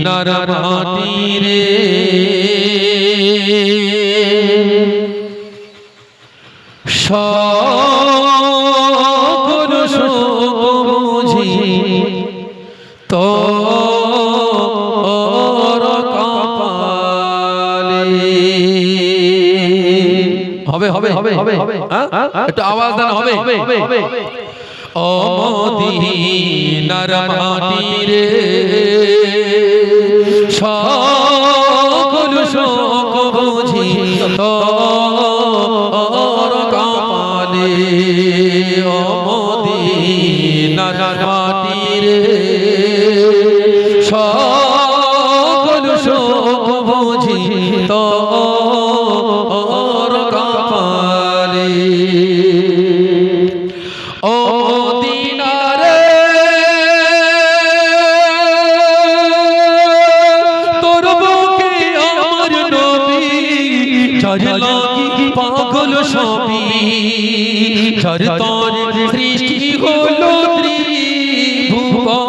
মদিনার মাটি রে সকল শোক বুঝি তোর কপালে। হবে হবে হবে হবে একটু আওয়াজ দেন হবে ও মদিনার মাটি রে সকল শোক বুঝি তোর কপালে। ও মদিনার মাটি রে সকল শোক বুঝি তোর কপালে। ও মদিনারে তোর বুকে আমার নবী যার লাগি পাগল সবই যার তোর সৃষ্টি হলো ত্রিভুবন।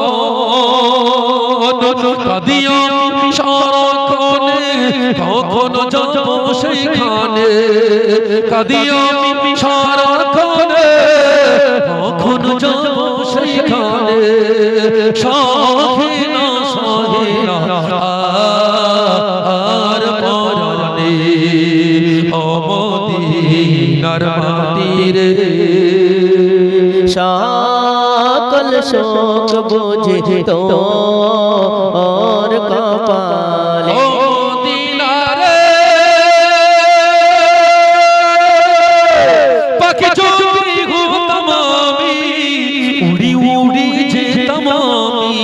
কাঁদিও সারাক্ষণে কখনো যাব সেইখানে কাঁদিও সারাক্ষণে কখনো যাব সেইখানে সহে না আর পরানে। ও মদিনার মাটি রে সকল শোক বুঝি তোর কপালে। ও মদিনারে পাখি চোখে হতাম আমি উড়ি উড়ি যেতাম আমি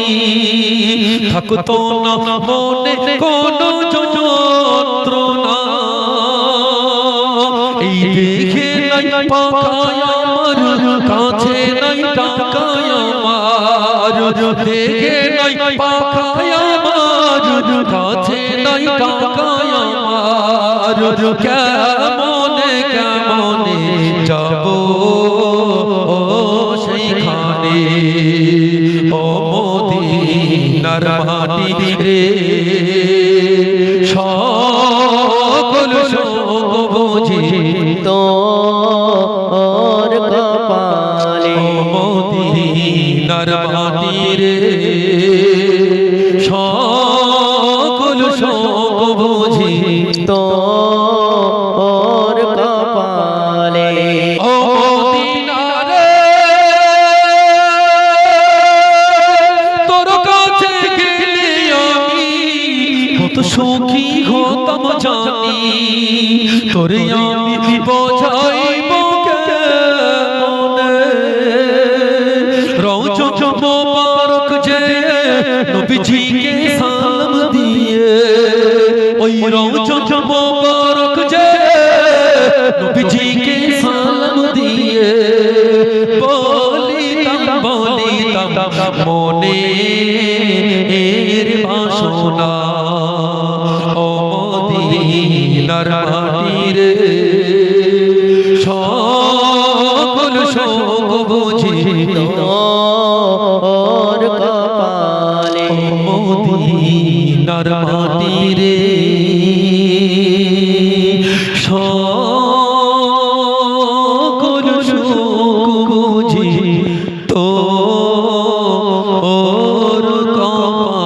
থাকতো না মনে কোনো যন্ত্রণা। এই দেখে নাই পাখায় আমার কাছে নাই টাকায় আমার দেখে নাই পাখায় আমার কাছে নাই টাকায় আমার কেমনে কেমনে যাব সেইখানে। ও মদিনার মাটি রে সকল শোক বুঝি তোর কপালে। ও মদিনার মাটি রে সকল শোক বুঝি তোর কপালে। ও মদিনারে তোর কাছে গেলে আমি কত সুখী হতাম জানি তোরে আমি বোঝাইব কেমনে। রওজা মোবারক যে নবীজিকে সালাম দিয়ে ওই রওজা মোবারক যে নবীজিকে সালাম দিয়ে বলিতাম মনে এর বাসনা। ও মদিনার মাটি রে সকল শোক বুঝি তোর কপালে। ও মদিনার মাটি রে সকল শোক বুঝি তোর কপালে।